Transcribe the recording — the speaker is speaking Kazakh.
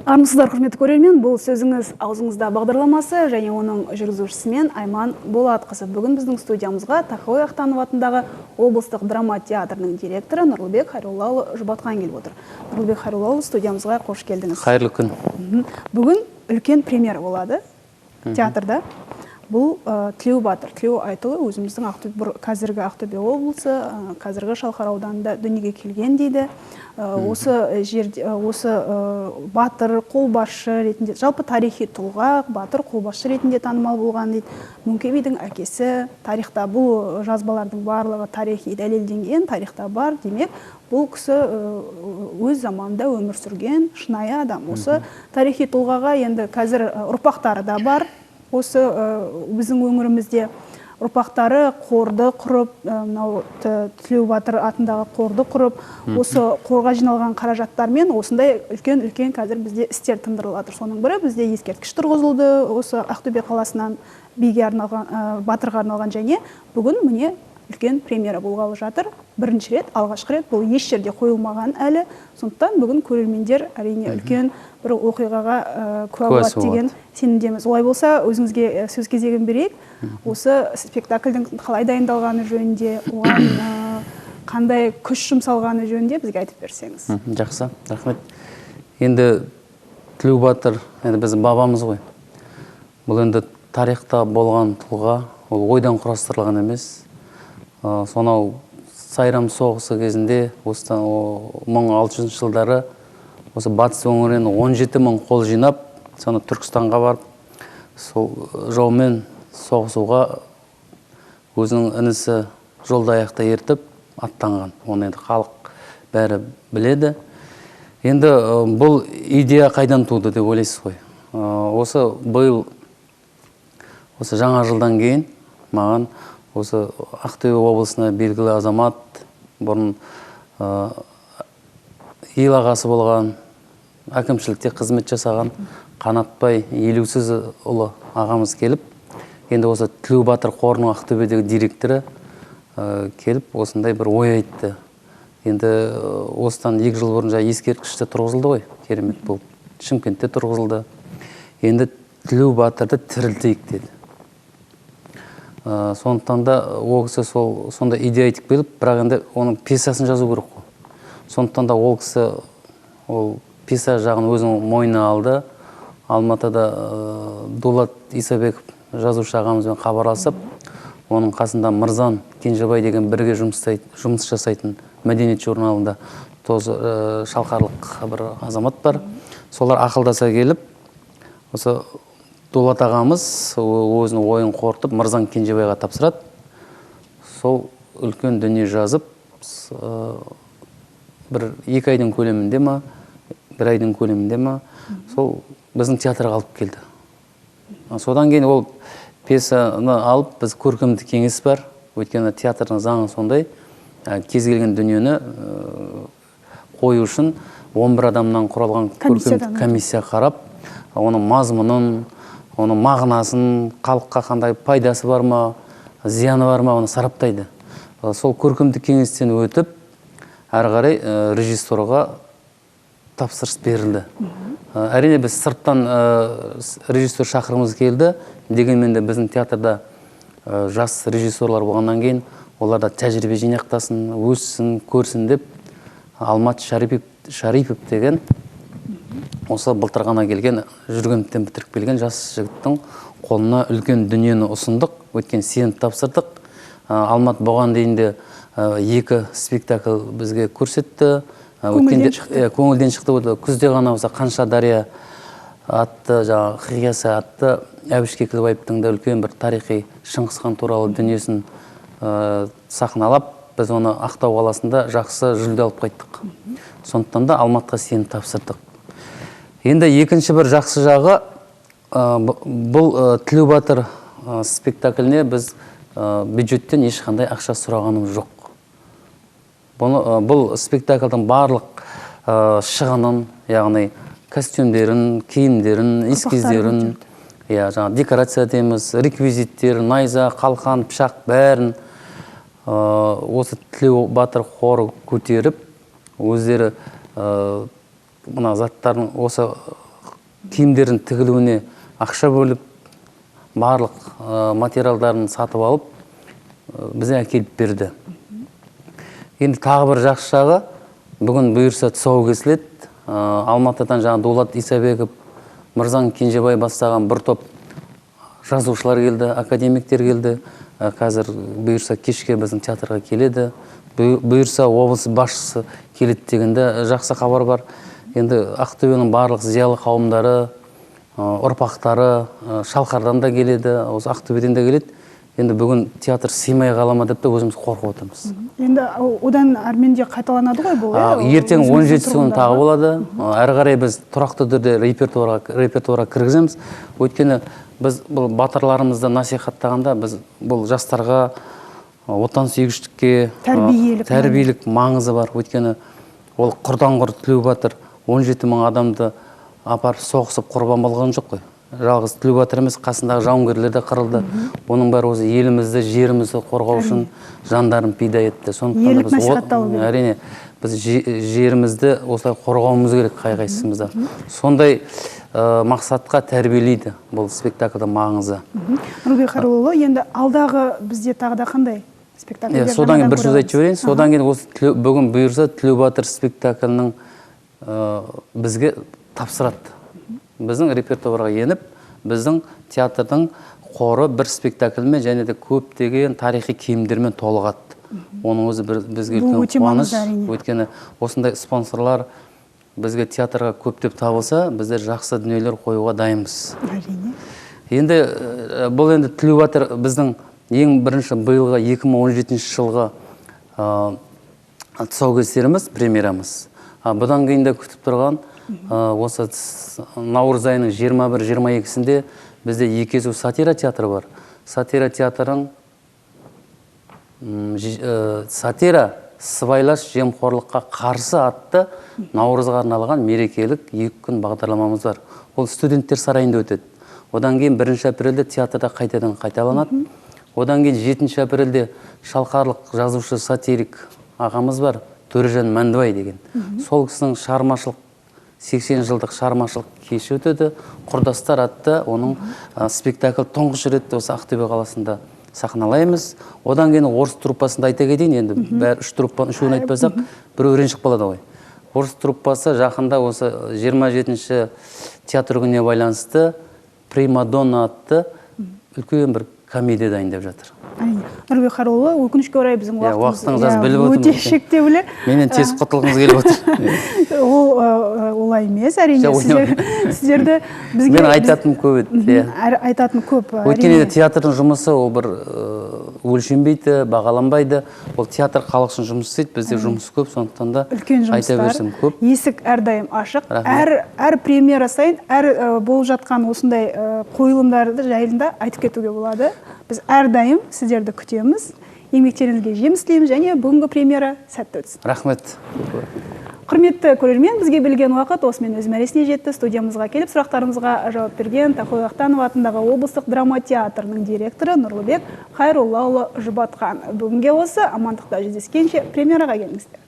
Армысыздар, құрметті көрермен, бұл сөзіңіз аузыңызда бағдарламасы және оның жүргізушісімен Айман Болатқызы. Бүгін біздің студиямызға Тахауи Ахтанов атындағы облыстық драма театрының директоры Нұрлыбек Хайроллаұлы Жұбатқан келіп отыр. Нұрлыбек Хайроллаұлы, студиямызға қош келдіңіз. Қайырлы күн. Бүгін үлкен премьера болады театрда. Бұл Тілеу Батыр, Тілеу Айтұлы өзіміздің қазіргі Ақтөбе облысы, қазіргі Шалқар ауданында дүниеге келген дейді. Осы батыр, қолбасшы ретінде, жалпы тарихи тұлға, батыр, қолбасшы ретінде танымал болған дейді. Мөңке бидің әкесі, тарихта бұл жазбалардың барлығы тарихи дәлелденген, тарихта бар, демек, бұл кісі өз заманында өмір сүрген шынайы адам. Осы тарихи тұлғаға енді қазір ұрпақтары да бар. Осы біздің өңірімізде ұрпақтары қорды құрып, Тілеу Батыр атындағы қорды құрып, осы қорға жиналған қаражаттармен осындай үлкен қазір бізде істер тындырылады. Соның бірі бізде ескерткіш тұрғызылды, осы Ақтөбе қаласынан биге арналған, батырға арналған, және бүгін міне үлкен премьера болғалы жатыр. Бірінші рет, алғашқы рет, бұл еш жерде қойылмаған әлі. Сондықтан бүгін көрермендер әрине үлкен бір оқиғаға куә болады деген сенімдеміз. Олай болса, өзіңізге сөз кезегін берейік. Осы спектакльдің қалай дайындалғаны жөнінде, оған қандай күш жұмсалғаны жөнінде бізге айтып берсеңіз. Жақсы, рахмет. Енді Тілеу Батыр, енді біздің бабамыз ғой. Бұл енді тарихта болған тұлға, ол ойдан құрастырылған емес. Сонау Сайрам соғысы кезінде, 1600 жылдары осы батыс өңірінен 17 мың қол жинап, соны Түркістанға барып, сол жаумен соғысуға өзінің інісі Жолдаяқты ертіп аттанған. Оны енді халық бәрі біледі. Енді бұл идея қайдан туды деп ойлайсыз ғой. Осы биыл, осы жаңа жылдан кейін маған осы Ақтөбе облысына белгілі азамат, бұрын ел ағасы болған, әкімшілікте қызмет жасаған Қанатбай Елеусіз ұлы ағамыз келіп, енді осы Тілеу Батыр қорының Ақтөбедегі директоры келіп, осындай бір ой айтты. Енді осыдан 2 жыл бұрын ескерткішті тұрғызылды ғой, керемет болып. Шымкентте тұрғызылды. Енді Тілеу Батырды тірілтейік деді. Сондықтан да ол кісі сонда идея айтып келіп, бірақ енді оның пьесасын жазу керек қой. Сондықтан да ол кісі ол пьеса жағын өзінің мойнына алды. Алматыда Дулат Исабеков жазушы ағамызбен хабарласып, оның қасында Мырзан Кенжебай деген бірге жұмыс жасайтын мәдениет журналында шалқарлық бір азамат бар. Солар ақылдаса келіп, осы Дулат ағамыз өзінің ойын қорытып, Мырзан Кенжебайға тапсырады. Сол үлкен дүние жазып, бір 2 айдың көлемінде ма, 1 айдың көлемінде ма, сол біздің театрға алып келді. Содан кейін ол пьесаны алып, біз көркемдік кеңес бар. Өйткені театрдың заңы сондай, кез келген дүниені қою үшін 11 адамнан құралған көркемдік комиссия қарап, оның мазмұнын, оның мағынасын, халыққа қандай пайдасы бар ма, зияны бар ма, оны сараптайды. Сол көркемдік кеңестен өтіп, әрі қарай режиссерға тапсырыс берілді. Әрине біз сырттан режиссер шақырғымыз келді, дегенмен де біздің театрда жас режиссерлар болғаннан кейін, оларда тәжірибе жинақтасын, өссін, көрсін деп, Алмат Шарипов деген осы былтыр ғана келген, Жүргеновтен бітіріп келген жас жігіттің қолына үлкен дүниені ұсындық, өткен сеніп тапсырдық. Алмат бұған дейінде 2 спектакль бізге көрсетті. Көңілден шықты. Күзде ғана болса Қанша дария атты, хикаясы атты Әбіш Кекілбаевтың да үлкен бір тарихи Шыңғысхан туралы дүниесін сахналап, біз оны Ақтау қаласында жақсы жүлде алып қайттық. Сондықтан да Алматқа сеніп тапсырдық. Енді екінші бір жақсы жағы, бұл Тілеу Батыр спектакліне біз бюджеттен ешқандай ақша сұрағанымыз жоқ. Бұл спектакльдің барлық шығынын, яғни костюмдерін, киімдерін, эскиздерін, декорация дейміз, реквизиттер, найза, қалқан, пышақ бәрін осы Тілеу Батыр қоры көтеріп, өздері мына заттардың осы киімдердің тігілуіне ақша бөліп, барлық материалдарын сатып алып, бізе әкеліп берді. Енді тағы бір жақсы жағы, бүгін бұйырса тұсауы кесіледі. Алматыдан жаңа Дулат Исабеков, Мырзан Кенжебай бастаған бір топ жазушылар келді, академиктер келді. Қазір бұйырса кешке біздің театрға келеді. Бұйырса облыс басшысы келеді дегенде жақсы хабар бар. Енді Ақтөбенің барлық зиялы қауымдары, ұрпақтары Шалқардан да келеді, осы Ақтөбеден де келеді. Енді бүгін театр сыймай қалама деп те өзіміз қорқып отырмыз. Енді одан әрменде қайталанады ғой бұл? Ертең 17 күн тағы болады. Әрі қарай біз тұрақты түрде репертуарға кіргіземіз. Өйткені біз бұл батырларымызды насихаттағанда біз бұл жастарға отансүйгіштікке, тәрбиелік маңызы бар. Өйткені ол құрдан құр Тілеубатыр 17 мың адамды апарып соғысып құрбан болған жоқ қой. Жалғыз Тілеубатыр емес, қасындағы жауынгерлер де қырылды. Оның бәрі осы елімізді, жерімізді қорғау үшін жандарын пида етті. Елік насихатталу керек. Әрине, біз жерімізді осылай қорғауымыз керек қай-қайсымызда. Сондай мақсатқа тәрбиелейді бұл спектакльдің маңызы. Нұрбек Хайроллаұлы, енді алдағы бізде тағы да қандай спектакльдер? Содан кейін бір сөз айтып жіберейін. Содан кейін осы бүгін бұйырса Тілеубатыр спектакльінің бізге тапсырады. Біздің репертуарға еніп, біздің театрдың қоры бір спектакльмен және де көптеген тарихи киімдермен толығады. Оның өзі бізге үлкен қуаныш. Өйткені осындай спонсорлар бізге театрға көптеп табылса, біздер жақсы дүниелер қоюға дайынбыз. Енді бұл енді Тілеубатыр біздің ең бірінші биылғы 2017 жылғы тұсаукесеріміз, премьерамыз. Бұдан кейін де күтіп тұрған осы наурыз айының 21-22-сінде бізде Екезу сатира театры бар. Сатира театрың сатира сыбайлас жемқорлыққа қарсы атты наурызға арналған мерекелік 2 күн бағдарламамыз бар. Ол студенттер сарайында өтеді. Одан кейін 1 апрельде театрда қайтадан қайталанады. Одан кейін 7 апрельде шалқарлық жазушы сатирик ағамыз бар, Төрежан Мәндібай деген. Сол кісінің шығармашылық 80 жылдық шығармашылық кеші өтеді. Құрдастар атты оның спектакль тұңғыш рет осы Ақтөбе қаласында сахналаймыз. Одан кейін орыс труппасында айта кетейін, енді бәрі 3 труппаның 3-ін айтпасақ, бір өрен шығып қалады ғой. Орыс труппасы жақында осы 27-ші театр күніне байланысты Примадонна атты үлкен бір комедия дайындап жатыр. Нұрбек Хайроллаұлы, өкінішке орай біздің уақытымыз өте шектеулі. Менен тез құтылғыңыз келіп отыр. Олай емес, әрине сіздерді бізге... Мен айтатын көп еді. Айтатын көп. Өйткені театрдың жұмысы ол бір өлшенбейді, бағаланбайды. Ол театр халық үшін жұмыс істейді, бізде жұмыс көп, сондықтан да айта берсем көп. Есік әрдайым ашық. Әр премьера сайын, әр болып жатқан осындай қойылымдарды жайында айтып кетуге болады. Біз әрдайым сіздерді күтеміз. Еңбектеріңізге жеміс тілейміз және бүгінгі премьера сәтті өтсін. Рахмет. Құрметті көрермен, бізге берілген уақыт осымен өз мәресіне жетті. Студиямызға келіп, сұрақтарымызға жауап берген Тахауи Ахтанов атындағы облыстық драма театрының директоры Нұрлыбек Хайроллаұлы Жұбатқан. Бүгінге осы, амандықта жүздескенше премьераға келіңіздер.